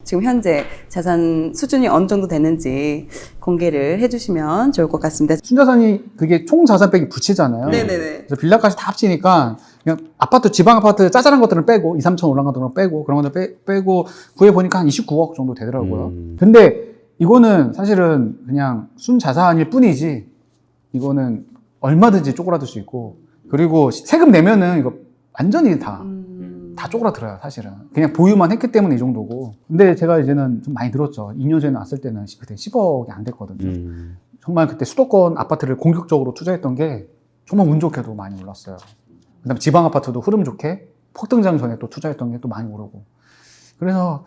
지금 현재 자산 수준이 어느 정도 되는지 공개를 해주시면 좋을 것 같습니다. 순자산이 그게 총 자산 빼기 부채잖아요. 네네네. 그래서 빌라까지 다 합치니까 그냥 아파트, 지방 아파트 짜잘한 것들은 빼고 2, 3천 올라간 것들은 빼고 그런 것들 빼고 구해보니까 한 29억 정도 되더라고요. 근데 이거는 사실은 그냥 순자산일 뿐이지 이거는 얼마든지 쪼그라들 수 있고 그리고 세금 내면은 이거 완전히 다 쪼그라들어요, 사실은. 그냥 보유만 했기 때문에 이 정도고. 근데 제가 이제는 좀 많이 들었죠. 2년 전에 왔을 때는 그때 10억이 안 됐거든요. 정말 그때 수도권 아파트를 공격적으로 투자했던 게 정말 운 좋게도 많이 올랐어요. 그 다음에 지방 아파트도 흐름 좋게 폭등장 전에 또 투자했던 게 또 많이 오르고. 그래서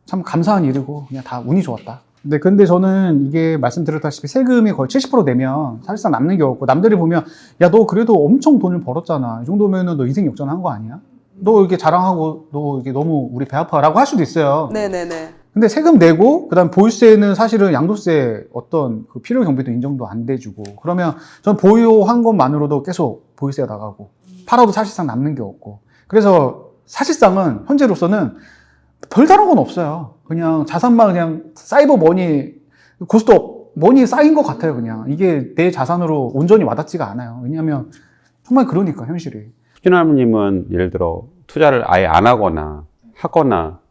참 감사한 일이고 그냥 다 운이 좋았다. 근데 저는 이게 말씀드렸다시피 세금이 거의 70% 내면 사실상 남는 게 없고 남들이 보면 야, 너 그래도 엄청 돈을 벌었잖아. 이 정도면은 너 인생 역전한 거 아니야? 너 이렇게 자랑하고 너 이게 너무 우리 배 아파라고 할 수도 있어요. 네네네. 근데 세금 내고 그다음 보유세는 사실은 양도세 어떤 그 필요 경비도 인정도 안 돼주고 그러면 전 보유한 것만으로도 계속 보유세가 나가고 팔아도 사실상 남는 게 없고 그래서 사실상은 현재로서는 별다른 건 없어요. 그냥 자산만 그냥 사이버 머니 고스톱 머니 쌓인 것 같아요. 그냥 이게 내 자산으로 온전히 와닿지가 않아요. 왜냐하면 정말 그러니까 현실이. 수진 할머님은 예를 들어 투자를 아예 안 하거나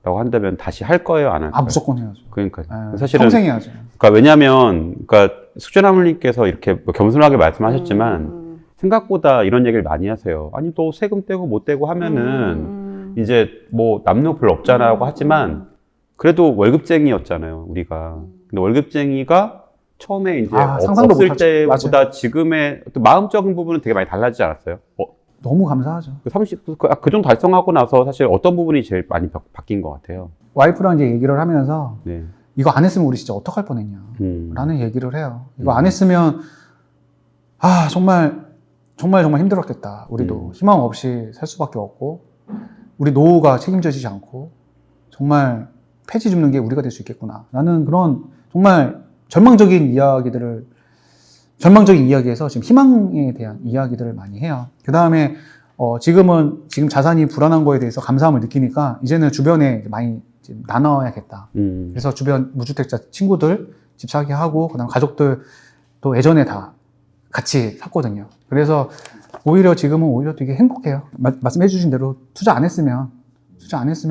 라고 한다면 다시 할 거예요, 안 할 거예요? 무조건 해야죠. 그러니까 네, 사실은 평생 해야죠. 그러니까 왜냐하면 그러니까 수진 할머님께서 이렇게 뭐 겸손하게 말씀하셨지만 생각보다 이런 얘기를 많이 하세요. 아니 또 세금 떼고 못 떼고 하면은 이제 뭐 남는 거 별로 없잖아라고 하지만 그래도 월급쟁이였잖아요, 우리가. 근데 월급쟁이가 처음에 이제 상상도 없을 못하죠. 때보다 맞아요. 지금의 또 마음적인 부분은 되게 많이 달라지지 않았어요? 너무 감사하죠. 그 정도 달성하고 나서 사실 어떤 부분이 제일 많이 바뀐 것 같아요? 와이프랑 이제 얘기를 하면서 네. 이거 안 했으면 우리 진짜 어떡할 뻔했냐 라는 얘기를 해요. 이거 안 했으면 정말 힘들었겠다. 우리도 희망 없이 살 수밖에 없고 우리 노후가 책임져지지 않고 정말 폐지 줍는 게 우리가 될 수 있겠구나 라는 그런 정말 전망적인 이야기에서 지금 희망에 대한 이야기들을 많이 해요. 그 다음에 지금 자산이 불안한 거에 대해서 감사함을 느끼니까 이제는 주변에 많이 나눠야겠다. 그래서 주변 무주택자 친구들 집 사게 하고 그다음 가족들 또 예전에 다 같이 샀거든요. 그래서 지금은 오히려 되게 행복해요. 말씀해 주신 대로 투자 안 했으면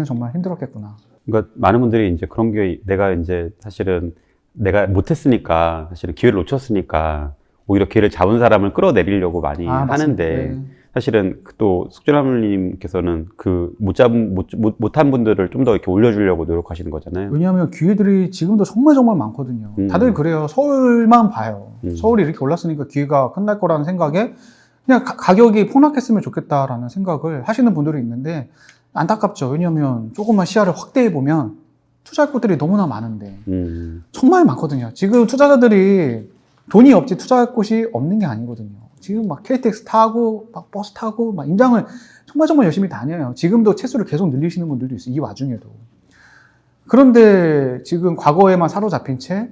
정말 힘들었겠구나. 그러니까 많은 분들이 이제 그런 게 내가 이제 사실은 내가 못했으니까 사실은 기회를 놓쳤으니까 오히려 기회를 잡은 사람을 끌어내리려고 많이 하는데 네. 사실은 또 숙주라물님께서는 그 못한 분들을 좀 더 이렇게 올려주려고 노력하시는 거잖아요. 왜냐하면 기회들이 지금도 정말 많거든요. 다들 그래요. 서울만 봐요. 서울이 이렇게 올랐으니까 기회가 끝날 거라는 생각에 그냥 가격이 폭락했으면 좋겠다라는 생각을 하시는 분들이 있는데 안타깝죠. 왜냐하면 조금만 시야를 확대해 보면 투자할 곳들이 너무나 많은데 정말 많거든요. 지금 투자자들이 돈이 없지 투자할 곳이 없는 게 아니거든요. 지금 막 KTX 타고 막 버스 타고 막 임장을 정말 열심히 다녀요. 지금도 채수를 계속 늘리시는 분들도 있어요. 이 와중에도. 그런데 지금 과거에만 사로잡힌 채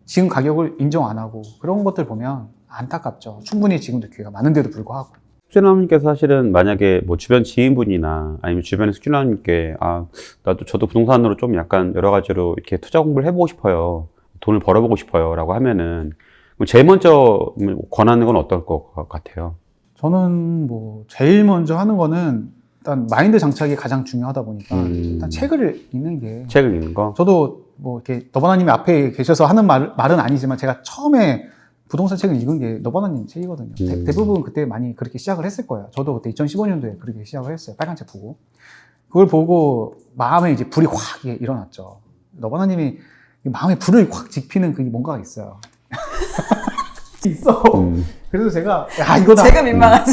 지금 가격을 인정 안 하고 그런 것들 보면 안타깝죠. 충분히 지금도 기회가 많은데도 불구하고. 숙주라물님께서 사실은 만약에 뭐 주변 지인분이나 아니면 주변에 숙주라물님께 저도 부동산으로 좀 약간 여러 가지로 이렇게 투자 공부를 해보고 싶어요. 돈을 벌어보고 싶어요. 라고 하면은 제일 먼저 권하는 건 어떨 것 같아요? 저는 제일 먼저 하는 거는 일단 마인드 장착이 가장 중요하다 보니까 일단 책을 읽는 거. 저도 이렇게 너바나님이 앞에 계셔서 하는 말은 아니지만 제가 처음에 부동산 책을 읽은 게 너바나님 책이거든요. 대부분 그때 많이 그렇게 시작을 했을 거예요. 저도 그때 2015년도에 그렇게 시작을 했어요. 빨간 책 보고. 그걸 보고 마음에 이제 불이 확 일어났죠. 너바나님이 마음에 불을 확 지피는 그게 뭔가가 있어요. 있어. 그래서 제가 이거다. 제가 민망하죠.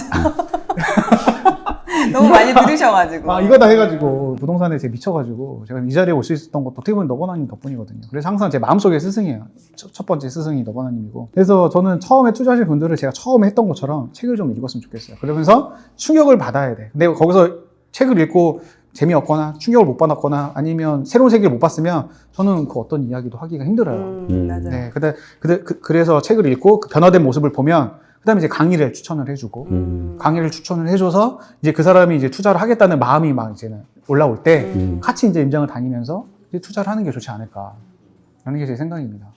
너무 많이 들으셔가지고. 이거다 해가지고 부동산에 제가 미쳐가지고 제가 이 자리에 올 수 있었던 것도 어떻게 보면 너버나님 덕분이거든요. 그래서 항상 제 마음속의 스승이에요. 첫 번째 스승이 너버나님이고. 그래서 저는 처음에 투자하실 분들을 제가 처음에 했던 것처럼 책을 좀 읽었으면 좋겠어요. 그러면서 충격을 받아야 돼. 근데 거기서 책을 읽고 재미없거나 충격을 못 받았거나 아니면 새로운 세계를 못 봤으면 저는 그 어떤 이야기도 하기가 힘들어요. 맞아요. 네, 그래서 책을 읽고 그 변화된 모습을 보면 그다음에 이제 강의를 추천을 해주고 강의를 추천을 해줘서 이제 그 사람이 이제 투자를 하겠다는 마음이 막 이제는 올라올 때 같이 이제 임장을 다니면서 투자를 하는 게 좋지 않을까 라는 게 제 생각입니다.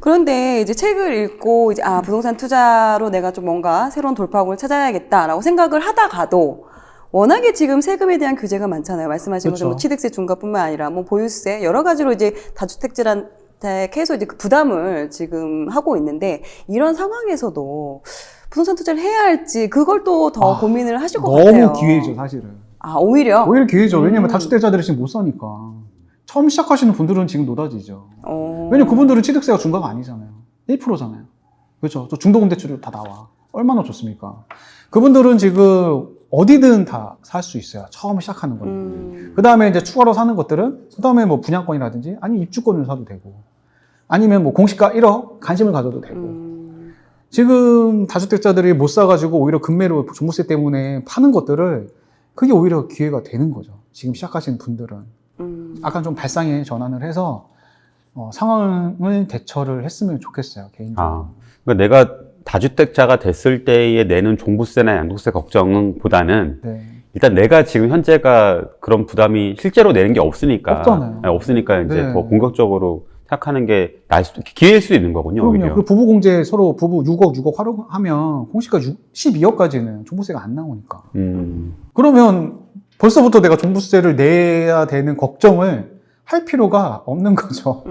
그런데 이제 책을 읽고 이제 부동산 투자로 내가 좀 뭔가 새로운 돌파구를 찾아야겠다라고 생각을 하다가도 워낙에 지금 세금에 대한 규제가 많잖아요. 말씀하신 것처럼 뭐 그렇죠. 취득세 중과뿐만 아니라 뭐 보유세 여러 가지로 이제 다주택자한테 계속 이제 그 부담을 지금 하고 있는데 이런 상황에서도 부동산 투자를 해야 할지 그걸 또 더 고민을 하실 것 같아요. 너무 기회죠, 사실은. 오히려? 오히려 기회죠. 왜냐면 다주택자들이 지금 못 사니까. 처음 시작하시는 분들은 지금 노다지죠. 왜냐면 그분들은 취득세가 중과가 아니잖아요. 1%잖아요. 그렇죠. 또 중도금대출도 다 나와. 얼마나 좋습니까? 그분들은 지금 어디든 다 살 수 있어요. 처음 시작하는 거는. 그 다음에 이제 추가로 사는 것들은, 그 다음에 뭐 분양권이라든지, 아니 입주권을 사도 되고, 아니면 뭐 공시가 1억 관심을 가져도 되고. 지금 다주택자들이 못 사가지고 오히려 급매로 종부세 때문에 파는 것들을 그게 오히려 기회가 되는 거죠. 지금 시작하시는 분들은. 약간 좀 발상의 전환을 해서 상황을 대처를 했으면 좋겠어요, 개인적으로. 그러니까 내가 다주택자가 됐을 때에 내는 종부세나 양도세 걱정보다는 네. 일단 내가 지금 현재가 그런 부담이 실제로 내는 게 없으니까. 없잖아요. 없으니까 이제 네. 더 본격적으로 생각하는 게 기회일 수도 있는 거군요. 그럼요. 오히려. 그 부부 공제 서로 부부 6억 활용하면 공시가 12억까지는 종부세가 안 나오니까. 그러면 벌써부터 내가 종부세를 내야 되는 걱정을 할 필요가 없는 거죠.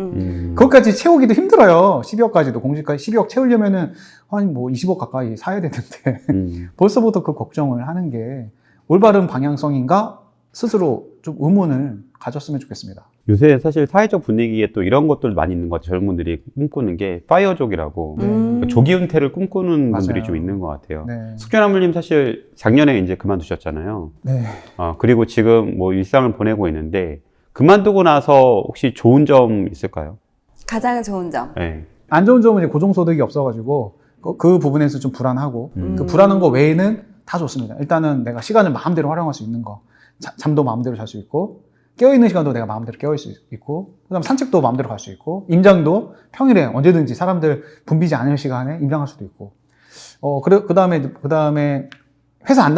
그것까지 채우기도 힘들어요. 12억까지도 공시까지 12억 채우려면은 한 뭐 20억 가까이 사야 되는데 벌써부터 그 걱정을 하는 게 올바른 방향성인가 스스로 좀 의문을 가졌으면 좋겠습니다. 요새 사실 사회적 분위기에 또 이런 것들 많이 있는 것 같아요. 젊은 분들이 꿈꾸는 게 파이어족이라고 조기 은퇴를 꿈꾸는 분들이 맞아요. 좀 있는 것 같아요. 네. 숙련아물님 사실 작년에 이제 그만두셨잖아요. 네. 그리고 지금 뭐 일상을 보내고 있는데 그만두고 나서 혹시 좋은 점 있을까요? 가장 좋은 점. 네. 안 좋은 점은 이제 고정소득이 없어가지고 그 부분에서 좀 불안하고 그 불안한 거 외에는 다 좋습니다. 일단은 내가 시간을 마음대로 활용할 수 있는 거, 잠도 마음대로 잘 수 있고 깨어있는 시간도 내가 마음대로 깨어있을 수 있고 그 다음 산책도 마음대로 갈 수 있고 임장도 평일에 언제든지 사람들 붐비지 않을 시간에 임장할 수도 있고 그 다음에 회사 안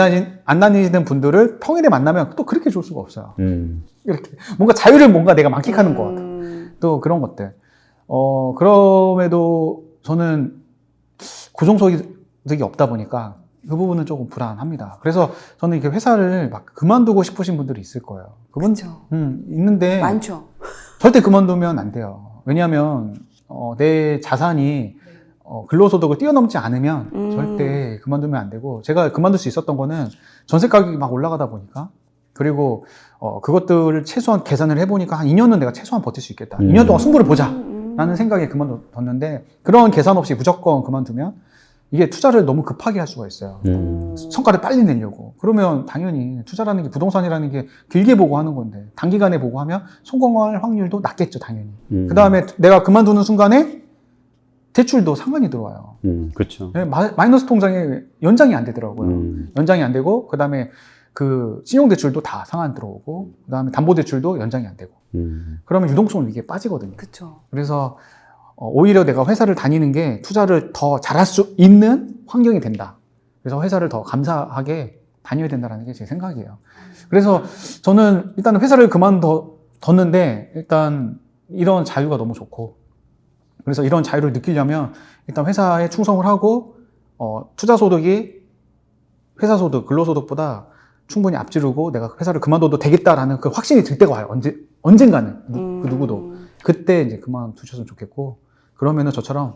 다니시는 분들을 평일에 만나면 또 그렇게 좋을 수가 없어요. 이렇게 뭔가 자유를 뭔가 내가 만끽하는 것 같아. 또 그런 것들. 그럼에도 저는 고정소득이 없다 보니까 그 부분은 조금 불안합니다. 그래서 저는 이렇게 회사를 막 그만두고 싶으신 분들이 있을 거예요. 그렇죠. 있는데 많죠. 절대 그만두면 안 돼요. 왜냐하면 내 자산이 근로소득을 뛰어넘지 않으면 절대 그만두면 안 되고 제가 그만둘 수 있었던 거는 전세 가격이 막 올라가다 보니까 그리고 그것들을 최소한 계산을 해보니까 한 2년은 내가 최소한 버틸 수 있겠다. 2년 동안 승부를 보자 라는 생각에 그만뒀는데 그런 계산 없이 무조건 그만두면 이게 투자를 너무 급하게 할 수가 있어요. 성과를 빨리 내려고. 그러면 당연히 투자라는 게 부동산이라는 게 길게 보고 하는 건데 단기간에 보고 하면 성공할 확률도 낮겠죠, 당연히. 그 다음에 내가 그만두는 순간에 대출도 상환이 들어와요. 그렇죠. 마이너스 통장에 연장이 안 되더라고요. 연장이 안 되고 그 다음에 그 신용대출도 다 상환 들어오고 그 다음에 담보대출도 연장이 안 되고 그러면 유동성 위기에 빠지거든요. 그렇죠. 그래서 오히려 내가 회사를 다니는 게 투자를 더 잘할 수 있는 환경이 된다. 그래서 회사를 더 감사하게 다녀야 된다는 게 제 생각이에요. 그래서 저는 일단 회사를 그만뒀는데 일단 이런 자유가 너무 좋고 그래서 이런 자유를 느끼려면 일단 회사에 충성을 하고 투자 소득이 회사 소득, 근로소득보다 충분히 앞지르고 내가 회사를 그만둬도 되겠다라는 그 확신이 들 때가 와요. 언젠가는 그 누구도 그때 이제 그만두셨으면 좋겠고 그러면은 저처럼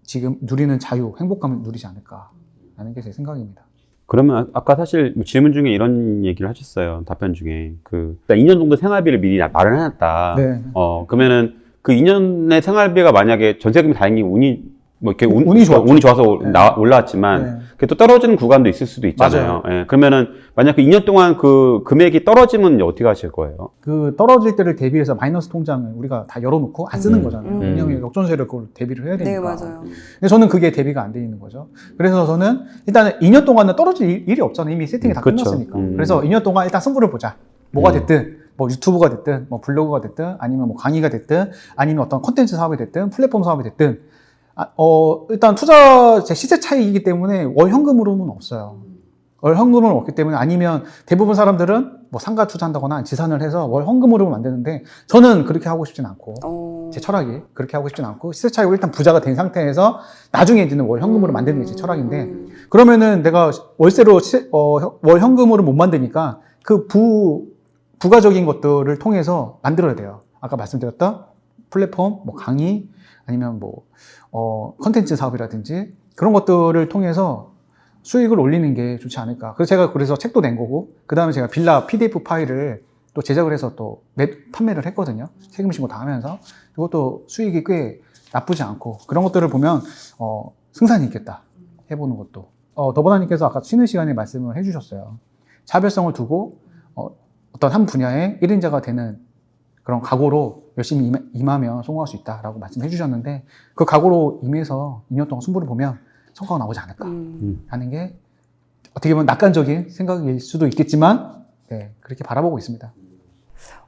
지금 누리는 자유, 행복감을 누리지 않을까라는 게 제 생각입니다. 그러면 아까 사실 질문 중에 이런 얘기를 하셨어요. 답변 중에 그러니까 2년 정도 생활비를 미리 마련해놨다. 네. 그러면은 그 2년의 생활비가 만약에 전세금이 다행히 운이 뭐 이렇게 운이 좋았죠. 운이 좋아서 네. 올라왔지만 네. 그게 또 떨어지는 구간도 있을 수도 있잖아요. 예, 그러면은 만약 그 2년 동안 그 금액이 떨어지면 어떻게 하실 거예요? 그 떨어질 때를 대비해서 마이너스 통장을 우리가 다 열어놓고 안 쓰는 거잖아요. 왜냐하면 역전세를 그걸 대비를 해야 되니까. 네, 맞아요. 근데 저는 그게 대비가 안 돼 있는 거죠. 그래서 저는 일단은 2년 동안은 떨어질 일이 없잖아요. 이미 세팅이 다 그쵸. 끝났으니까. 그래서 2년 동안 일단 승부를 보자. 뭐가 됐든, 뭐 유튜브가 됐든, 뭐 블로그가 됐든, 아니면 뭐 강의가 됐든, 아니면 어떤 콘텐츠 사업이 됐든, 플랫폼 사업이 됐든, 일단 투자 제 시세 차익이기 때문에 월 현금으로는 없어요. 월 현금을 얻기 때문에 아니면 대부분 사람들은 뭐 상가 투자한다거나 지산을 해서 월 현금으로 만드는데 저는 그렇게 하고 싶진 않고 제 철학이 그렇게 하고 싶진 않고 시세 차익으로 일단 부자가 된 상태에서 나중에 이제는 월 현금으로 만드는 게 제 철학인데 그러면은 내가 월세로 월 현금으로 못 만드니까 그 부가적인 것들을 통해서 만들어야 돼요. 아까 말씀드렸던 플랫폼, 뭐 강의 아니면 뭐 컨텐츠 사업이라든지 그런 것들을 통해서 수익을 올리는 게 좋지 않을까. 그래서 제가 그래서 책도 낸 거고, 그 다음에 제가 빌라 PDF 파일을 또 제작을 해서 또 판매를 했거든요. 세금 신고 다 하면서. 그것도 수익이 꽤 나쁘지 않고, 그런 것들을 보면, 승산이 있겠다. 해보는 것도. 더보나님께서 아까 쉬는 시간에 말씀을 해주셨어요. 차별성을 두고, 어떤 한 분야의 1인자가 되는 그런 각오로 열심히 임하면 성공할 수 있다라고 말씀해 주셨는데, 그 각오로 임해서 2년 동안 승부를 보면 성과가 나오지 않을까 하는 게 어떻게 보면 낙관적인 생각일 수도 있겠지만 네, 그렇게 바라보고 있습니다.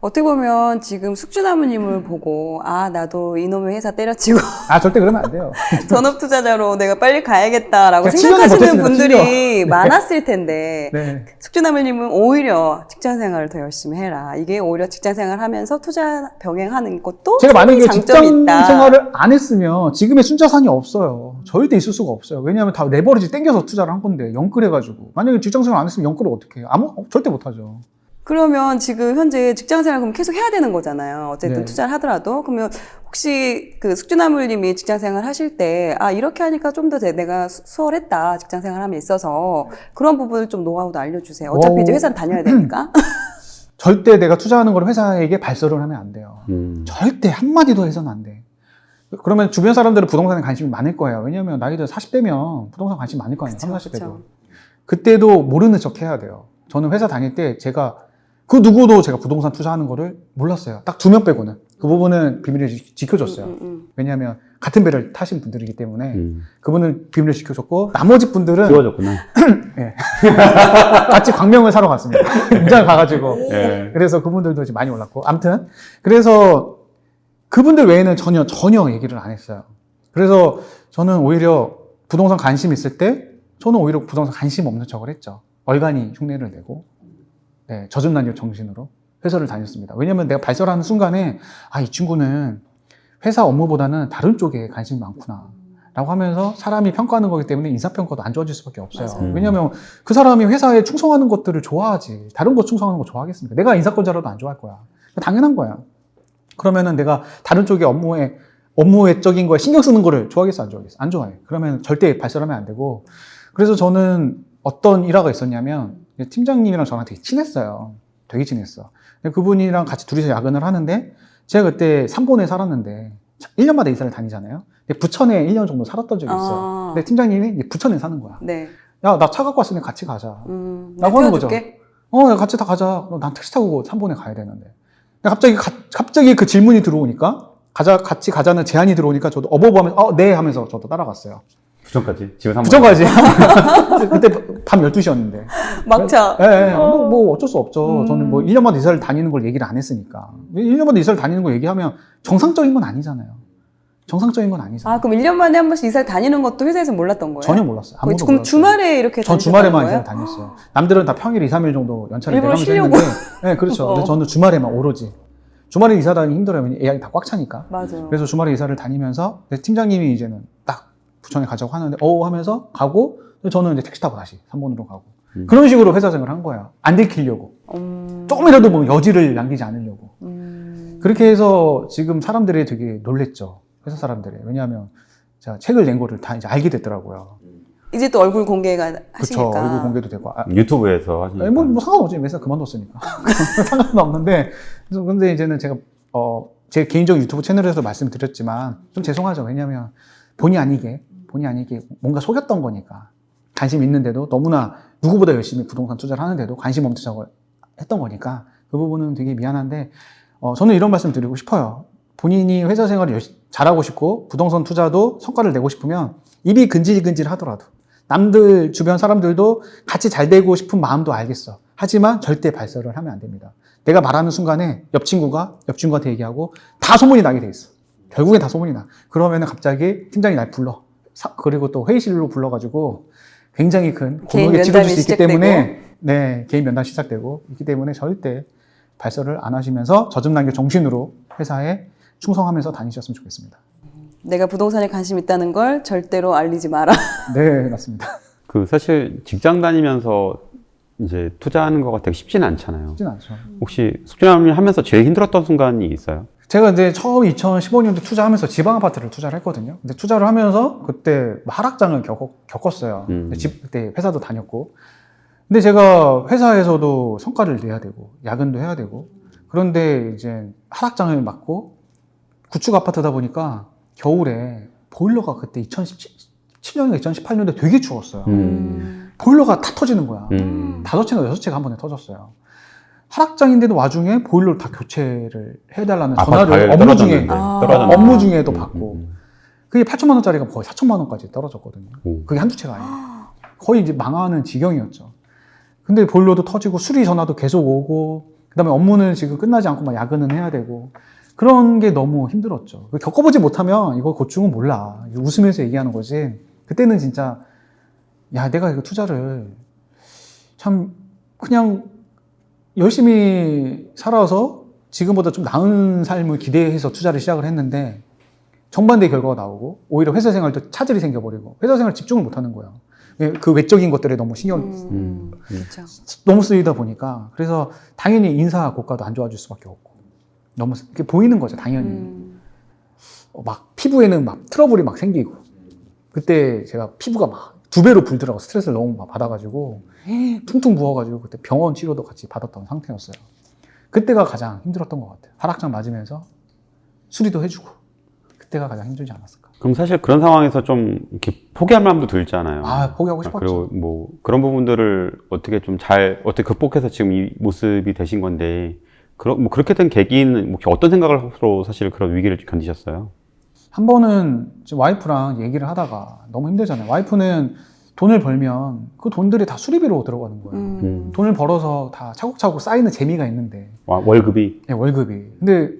어떻게 보면 지금 숙주나무님을 보고 아 나도 이놈의 회사 때려치고 절대 그러면 안 돼요. 전업투자자로 내가 빨리 가야겠다라고 그러니까 생각하시는 7년을 분들이 버텼습니다, 많았을 텐데 네. 숙주나무님은 오히려 직장생활을 더 열심히 해라. 이게 오히려 직장생활 하면서 투자 병행하는 것도 제가 만약에 장점이 직장 있다. 생활을 안 했으면 지금의 순자산이 없어요. 절대 있을 수가 없어요. 왜냐하면 다 레버리지 땡겨서 투자를 한 건데 영끌해가지고 만약에 직장 생활 안 했으면 영끌을 어떻게 해요? 절대 못하죠. 그러면 지금 현재 직장생활 그럼 계속 해야 되는 거잖아요. 어쨌든 네. 투자를 하더라도. 그러면 혹시 그 숙주나물님이 직장생활 하실 때, 아, 이렇게 하니까 좀 더 내가 수월했다. 직장생활 함에 있어서. 그런 부분을 좀 노하우도 알려주세요. 어차피 이제 회사는 다녀야 되니까. 절대 내가 투자하는 걸 회사에게 발설을 하면 안 돼요. 절대 한마디도 해서는 안 돼. 그러면 주변 사람들은 부동산에 관심이 많을 거예요. 왜냐면 나이들 40대면 부동산 관심 많을 거 아니에요. 30, 40대도. 그때도 모르는 척 해야 돼요. 저는 회사 다닐 때 제가 그 누구도 제가 부동산 투자하는 거를 몰랐어요. 딱 2명 빼고는. 그 부분은 비밀을 지켜줬어요. 왜냐하면 같은 배를 타신 분들이기 때문에 그분은 비밀을 지켜줬고 나머지 분들은 지워졌구나. 네. 같이 광명을 사러 갔습니다. 인장을 가가지고. 네. 그래서 그분들도 이제 많이 올랐고. 아무튼 그래서 그분들 외에는 전혀 얘기를 안 했어요. 그래서 저는 오히려 부동산 관심 있을 때 저는 오히려 부동산 관심 없는 척을 했죠. 얼간히 흉내를 내고 네, 젖은 날려 정신으로 회사를 다녔습니다. 왜냐면 내가 발설하는 순간에 이 친구는 회사 업무보다는 다른 쪽에 관심이 많구나 라고 하면서 사람이 평가하는 거기 때문에 인사평가도 안 좋아질 수밖에 없어요. 왜냐면 그 사람이 회사에 충성하는 것들을 좋아하지 다른 거 충성하는 거 좋아하겠습니까? 내가 인사권자라도 안 좋아할 거야. 당연한 거야. 그러면은 내가 다른 쪽의 업무적인 거에 신경 쓰는 거를 좋아하겠어 안 좋아하겠어? 안 좋아해. 그러면 절대 발설하면 안 되고. 그래서 저는 어떤 일화가 있었냐면 팀장님이랑 저랑 되게 친했어요. 되게 친했어. 그분이랑 같이 둘이서 야근을 하는데 제가 그때 삼본에 살았는데 1년마다 이사를 다니잖아요. 근데 부천에 1년 정도 살았던 적이 있어요. 근데 팀장님이 이제 부천에 사는 거야. 네. 야, 나 차 갖고 왔으니 같이 가자. 라고 하는 거죠. 야, 같이 다 가자. 난 택시 타고 삼본에 가야 되는데. 갑자기 그 질문이 들어오니까 같이 가자는 제안이 들어오니까 저도 어버버하면서 네 하면서 저도 따라갔어요. 부천까지? 집에서 부천까지. 그때 밤 12시였는데. 막차. 네, 뭐 어쩔 수 없죠. 저는 뭐 1년마다 이사를 다니는 걸 얘기를 안 했으니까. 1년마다 이사를 다니는 걸 얘기하면 정상적인 건 아니잖아요. 정상적인 건 아니잖아요. 아, 그럼 1년 만에 한 번씩 이사를 다니는 것도 회사에서 몰랐던 거예요? 전혀 몰랐어요. 아무도 그럼 몰랐어요. 주말에 이렇게 전 다니셨다는 주말에만 거예요? 이사를 다녔어요. 남들은 다 평일 2, 3일 정도 연차를 일부러 내가면서 쉬려고. 했는데 네, 그렇죠. 근데 저는 주말에만 오로지. 주말에 이사 다니기 힘들어요. 왜냐면 예약이 다 꽉 차니까. 맞아. 그래서 주말에 이사를 다니면서 팀장님이 이제는 딱 부천에 가자고 하는데 하면서 가고 저는 이제 택시 타고 다시 3번으로 가고 그런 식으로 회사 생활을 한 거예요. 안 들키려고. 조금이라도 뭐 여지를 남기지 않으려고. 그렇게 해서 지금 사람들이 되게 놀랬죠. 회사 사람들이. 왜냐하면 제가 책을 낸 거를 다 이제 알게 됐더라고요. 이제 또 얼굴 공개가 하시니까. 그쵸. 얼굴 공개도 되고. 유튜브에서 하시니까. 뭐 상관없지. 회사 그만뒀으니까. 상관은 없는데. 그래서 근데 이제는 제가, 제 개인적 유튜브 채널에서 말씀드렸지만 좀 죄송하죠. 왜냐면 본의 아니게 뭔가 속였던 거니까. 관심 있는데도 너무나 누구보다 열심히 부동산 투자를 하는데도 관심 없는 척을 했던 거니까 그 부분은 되게 미안한데 저는 이런 말씀 드리고 싶어요. 본인이 회사 생활을 잘하고 싶고 부동산 투자도 성과를 내고 싶으면 입이 근질근질 하더라도 남들 주변 사람들도 같이 잘 되고 싶은 마음도 알겠어. 하지만 절대 발설을 하면 안 됩니다. 내가 말하는 순간에 옆 친구한테 얘기하고 다 소문이 나게 돼 있어. 결국엔 다 소문이 나. 그러면은 갑자기 팀장이 날 불러. 그리고 또 회의실로 불러가지고 굉장히 큰 개인 곤혹에 치러질 면담이 수 있기 시작되고. 때문에 네, 개인 면담 시작되고 있기 때문에 절대 발설을 안 하시면서 저점단계 정신으로 회사에 충성하면서 다니셨으면 좋겠습니다. 내가 부동산에 관심 있다는 걸 절대로 알리지 마라. 네, 맞습니다. 그 사실 직장 다니면서 이제 투자하는 거가 되게 쉽지는 않잖아요. 쉽진 않죠. 혹시 숙주나무님 하면서 제일 힘들었던 순간이 있어요? 제가 이제 처음 2015년도 투자하면서 지방 아파트를 투자를 했거든요. 근데 투자를 하면서 그때 하락장을 겪었어요. 근데 그때 회사도 다녔고. 근데 제가 회사에서도 성과를 내야 되고, 야근도 해야 되고. 그런데 이제 하락장을 맞고, 구축 아파트다 보니까 겨울에 보일러가 그때 2017년인가 2018년도에 되게 추웠어요. 보일러가 다 터지는 거야. 5채인가 6채가 한 번에 터졌어요. 하락장인데도 와중에 보일러를 다 교체를 해달라는 전화를 업무 중에, 업무 중에도 받고. 그게 8천만 원짜리가 거의 4천만 원까지 떨어졌거든요. 그게 한두 채가 아니에요. 거의 이제 망하는 지경이었죠. 근데 보일러도 터지고 수리 전화도 계속 오고, 그 다음에 업무는 지금 끝나지 않고 막 야근은 해야 되고, 그런 게 너무 힘들었죠. 겪어보지 못하면 이거 고충은 몰라. 웃으면서 얘기하는 거지. 그때는 진짜, 야, 내가 이거 투자를 참 그냥 열심히 살아서 지금보다 좀 나은 삶을 기대해서 투자를 시작을 했는데 정반대의 결과가 나오고 오히려 회사 생활도 차질이 생겨버리고 회사 생활 집중을 못하는 거예요. 그 외적인 것들에 너무 신경 그렇죠. 너무 쓰이다 보니까 그래서 당연히 인사 고과도 안 좋아질 수밖에 없고 너무 이렇게 보이는 거죠. 당연히 막 피부에는 막 트러블이 막 생기고 그때 제가 피부가 막 2배로 불더라고. 스트레스를 너무 막 받아가지고 퉁퉁 부어가지고 그때 병원 치료도 같이 받았던 상태였어요. 그때가 가장 힘들었던 것 같아요. 하락장 맞으면서 수리도 해주고 그때가 가장 힘들지 않았을까. 그럼 사실 그런 상황에서 좀 이렇게 포기할 마음도 들잖아요. 아, 포기하고 싶었죠. 그리고 뭐 그런 부분들을 어떻게 좀 어떻게 극복해서 지금 이 모습이 되신 건데 뭐 그렇게 된 계기는 뭐 어떤 생각으로 사실 그런 위기를 견디셨어요? 한 번은 지금 와이프랑 얘기를 하다가 너무 힘들잖아요. 와이프는 돈을 벌면 그 돈들이 다 수리비로 들어가는 거예요. 돈을 벌어서 다 차곡차곡 쌓이는 재미가 있는데. 월급이? 네, 월급이. 근데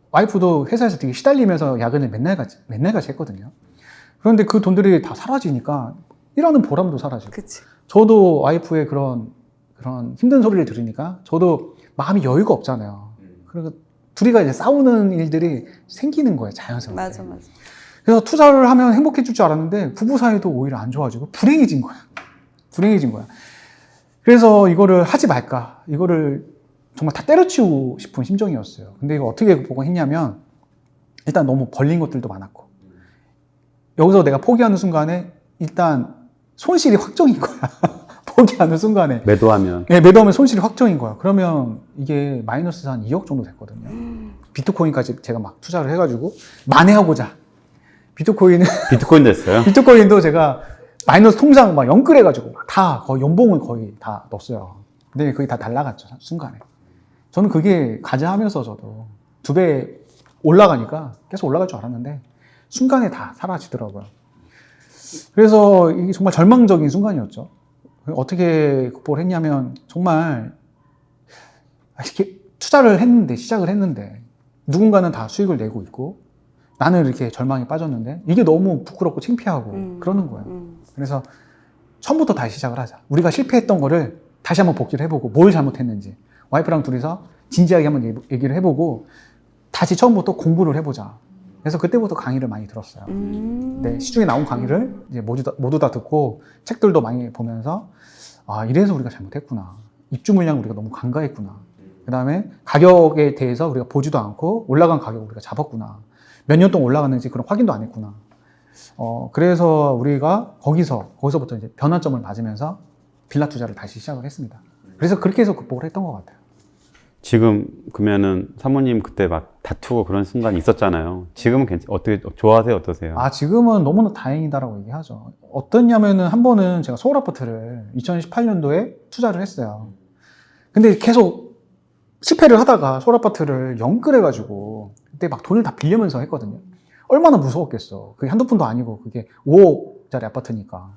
와이프도 회사에서 되게 시달리면서 야근을 맨날 같이 했거든요. 그런데 그 돈들이 다 사라지니까 일하는 보람도 사라지고. 그치. 저도 와이프의 그런 힘든 소리를 들으니까 저도 마음이 여유가 없잖아요. 그리고 둘이가 이제 싸우는 일들이 생기는 거예요, 자연스럽게. 맞아. 그래서 투자를 하면 행복해질 줄 알았는데 부부 사이도 오히려 안 좋아지고 불행해진 거야. 그래서 이거를 하지 말까? 이거를 정말 다 때려치우고 싶은 심정이었어요. 근데 이거 어떻게 극복했냐면 일단 너무 벌린 것들도 많았고 여기서 내가 포기하는 순간에 일단 손실이 확정인 거야. 포기하는 순간에. 매도하면? 네, 매도하면 손실이 확정인 거야. 그러면 이게 마이너스 한 2억 정도 됐거든요. 비트코인까지 제가 막 투자를 해가지고 만회하고자. 비트코인 됐어요? 비트코인도 제가 마이너스 통장 막 연끌해가지고 다 거의 연봉을 거의 다 넣었어요. 근데 그게 다 날라갔죠, 순간에. 저는 그게 가자하면서 저도 2배 올라가니까 계속 올라갈 줄 알았는데 순간에 다 사라지더라고요. 그래서 이게 정말 절망적인 순간이었죠. 어떻게 극복을 했냐면 정말 이렇게 투자를 했는데 시작을 했는데 누군가는 다 수익을 내고 있고 나는 이렇게 절망에 빠졌는데 이게 너무 부끄럽고 창피하고 그러는 거예요. 그래서 처음부터 다시 시작을 하자. 우리가 실패했던 거를 다시 한번 복기를 해보고 뭘 잘못했는지 와이프랑 둘이서 진지하게 한번 얘기를 해보고 다시 처음부터 공부를 해보자. 그래서 그때부터 강의를 많이 들었어요. 네, 시중에 나온 강의를 이제 모두 다 듣고 책들도 많이 보면서 아, 이래서 우리가 잘못했구나. 입주 물량 우리가 너무 간과했구나. 그 다음에 가격에 대해서 우리가 보지도 않고 올라간 가격을 우리가 잡았구나. 몇 년 동안 올라갔는지 그런 확인도 안 했구나. 그래서 우리가 거기서부터 이제 변환점을 맞으면서 빌라 투자를 다시 시작을 했습니다. 그래서 그렇게 해서 극복을 했던 것 같아요. 지금 그러면은 사모님 그때 막 다투고 그런 순간이 있었잖아요. 지금은 어떻게 좋아하세요? 어떠세요? 아, 지금은 너무나 다행이다라고 얘기하죠. 어떠냐면은 한 번은 제가 서울 아파트를 2018년도에 투자를 했어요. 근데 계속 실패를 하다가 서울 아파트를 연끌해가지고 그때 막 돈을 다 빌리면서 했거든요. 얼마나 무서웠겠어. 그게 한두 푼도 아니고 그게 5억짜리 아파트니까.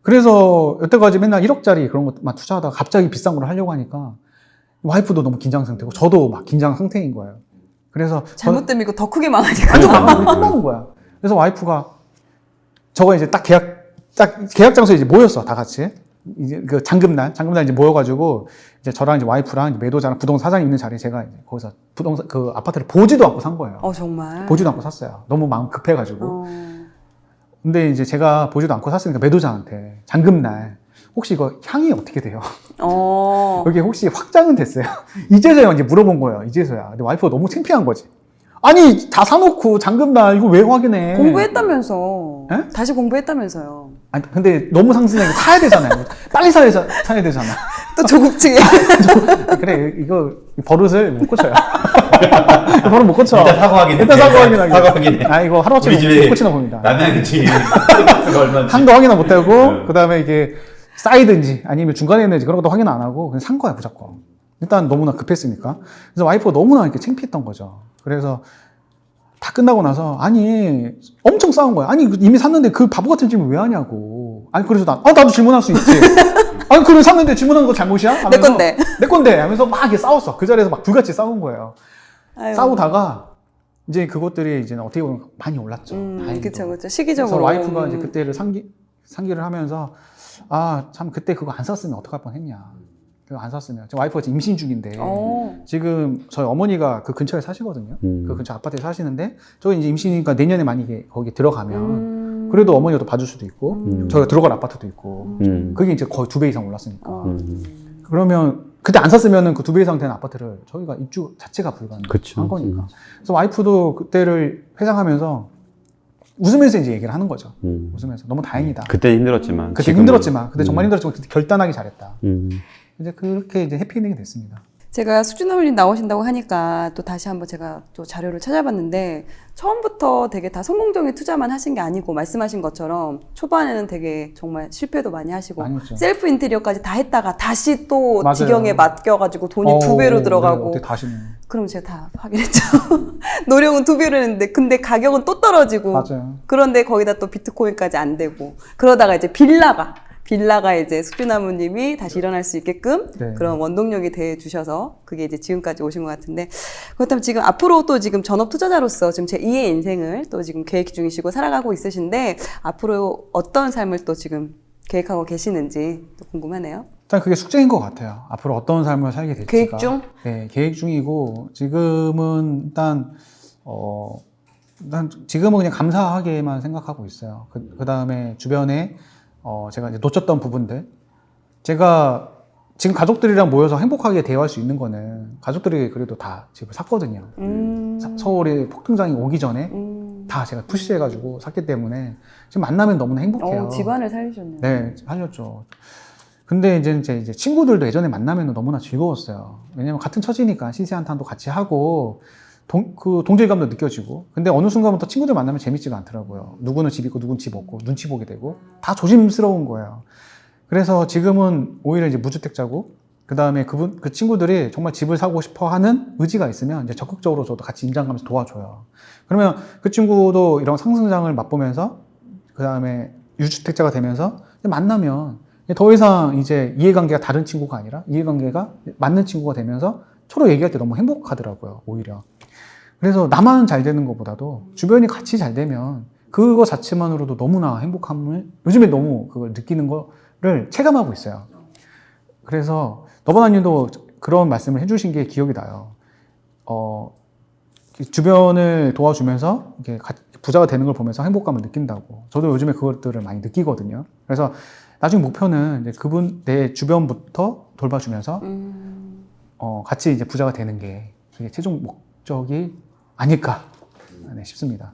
그래서 여태까지 맨날 1억짜리 그런 것만 투자하다가 갑자기 비싼 걸 하려고 하니까 와이프도 너무 긴장 상태고 저도 막 긴장 상태인 거예요. 그래서 잘못되면 더 크게 망하니까. 완전 끝나는 거야. 그래서 와이프가 저가 이제 딱 계약 딱 계약 장소에 이제 모였어, 다 같이. 이제 그 잔금날 이제 모여가지고 이제 저랑 이제 와이프랑 이제 매도자랑 부동산 사장이 있는 자리에 제가 이제 거기서 부동산 그 아파트를 보지도 않고 산 거예요. 정말. 보지도 않고 샀어요. 너무 마음 급해가지고. 어. 근데 이제 제가 보지도 않고 샀으니까 매도자한테 잔금날 혹시 이거 향이 어떻게 돼요? 여기 혹시 확장은 됐어요? 이제서야 이제 물어본 거예요. 이제서야. 근데 와이프가 너무 창피한 거지. 아니 다 사놓고 잔금날 이거 왜 확인해? 공부했다면서. 에? 다시 공부했다면서요. 아니 근데 너무 상승해 사야 되잖아요. 빨리 사야 되잖아. 또 조급증에. 그래 이거 버릇을 못 고쳐요. 버릇 못 고쳐. 일단 사과하긴 일단 사과하긴 하게. 사과하긴 해. 아 이거 하루아침에 우리 집에 못 고치나 봅니다. 라면 그치. 가 얼마인지. 한도 확인을 못 하고 그다음에 이게 쌓이든지 아니면 중간에 있는지 그런 것도 확인 안 하고 그냥 산 거야 무조건. 일단 너무나 급했으니까. 그래서 와이프가 너무나 이렇게 창피했던 거죠. 그래서 다 끝나고 나서 아니 엄청 싸운 거야. 아니 이미 샀는데 그 바보 같은 질문 왜 하냐고. 아니 그래서 나도 질문할 수 있지. 아니 그래 샀는데 질문하는 거 잘못이야? 내 건데. 내 건데 하면서 막 이렇게 싸웠어. 그 자리에서 막 불같이 싸운 거예요. 아유. 싸우다가 이제 그것들이 이제 어떻게 보면 많이 올랐죠. 다행히도. 그쵸. 그래서 시기적으로. 와이프가 이제 그때를 상기를 하면서 아 참 그때 그거 안 샀으면 어떡할 뻔했냐. 그거 안 샀으면 지금 와이프가 지금 임신 중인데 지금 저희 어머니가 그 근처에 사시거든요. 그 근처 아파트에 사시는데 저희 이제 임신이니까 내년에 만약에 거기 들어가면 그래도 어머니가 또 봐줄 수도 있고 저희가 들어갈 아파트도 있고 그게 이제 거의 2배 이상 올랐으니까 그러면 그때 안 샀으면은 그 2배 이상 되는 아파트를 저희가 입주 자체가 불가능한 그쵸. 거니까. 그래서 와이프도 그때를 회상하면서 웃으면서 이제 얘기를 하는 거죠. 웃으면서 너무 다행이다. 그때 힘들었지만. 그때 지금은. 힘들었지만, 그때 정말 힘들었지만 그때 결단하기 잘했다. 이제 그렇게 이제 해피엔딩이 됐습니다. 제가 숙주나물님 나오신다고 하니까 또 다시 한번 제가 또 자료를 찾아봤는데 처음부터 되게 다 성공적인 투자만 하신 게 아니고 말씀하신 것처럼 초반에는 되게 정말 실패도 많이 하시고 많이 했죠. 셀프 인테리어까지 다 했다가 다시 또 맞아요. 지경에 맡겨가지고 돈이 2배로 들어가고 네, 다시는. 그럼 제가 다 확인했죠. 노력은 2배로 했는데 근데 가격은 또 떨어지고 맞아요. 그런데 거기다 또 비트코인까지 안 되고 그러다가 이제 빌라가 이제 숙주나무님이 다시 일어날 수 있게끔 네. 그런 원동력이 돼 주셔서 그게 이제 지금까지 오신 것 같은데 그렇다면 지금 앞으로 또 지금 전업 투자자로서 지금 제 2의 인생을 또 지금 계획 중이시고 살아가고 있으신데 앞으로 어떤 삶을 또 지금 계획하고 계시는지 또 궁금하네요. 일단 그게 숙제인 것 같아요. 앞으로 어떤 삶을 살게 될지가. 계획 중? 네, 계획 중이고 지금은 일단 지금은 그냥 감사하게만 생각하고 있어요. 그 다음에 주변에 제가 이제 놓쳤던 부분들. 제가 지금 가족들이랑 모여서 행복하게 대화할 수 있는 거는 가족들이 그래도 다 집을 샀거든요. 서울에 폭등장이 오기 전에 다 제가 푸시해가지고 샀기 때문에 지금 만나면 너무나 행복해요. 집안을 살리셨네요. 네, 살렸죠. 근데 이제 친구들도 예전에 만나면 너무나 즐거웠어요. 왜냐면 같은 처지니까 신세한탄도 같이 하고 그 동질감도 느껴지고. 근데 어느 순간부터 친구들 만나면 재밌지가 않더라고요. 누구는 집 있고 누구는 집 없고 눈치 보게 되고 다 조심스러운 거예요. 그래서 지금은 오히려 이제 무주택자고 그 다음에 그 친구들이 정말 집을 사고 싶어 하는 의지가 있으면 이제 적극적으로 저도 같이 임장가면서 도와줘요. 그러면 그 친구도 이런 상승장을 맛보면서 그 다음에 유주택자가 되면서 만나면 더 이상 이제 이해관계가 다른 친구가 아니라 이해관계가 맞는 친구가 되면서 서로 얘기할 때 너무 행복하더라고요, 오히려. 그래서 나만 잘 되는 것보다도 주변이 같이 잘 되면 그거 자체만으로도 너무나 행복함을 요즘에 너무 그걸 느끼는 거를 체감하고 있어요. 그래서 너바나님도 그런 말씀을 해주신 게 기억이 나요. 주변을 도와주면서 이렇게 부자가 되는 걸 보면서 행복감을 느낀다고. 저도 요즘에 그것들을 많이 느끼거든요. 그래서 나중 목표는 이제 내 주변부터 돌봐주면서 같이 이제 부자가 되는 게 그게 최종 목적이 아닐까 싶습니다.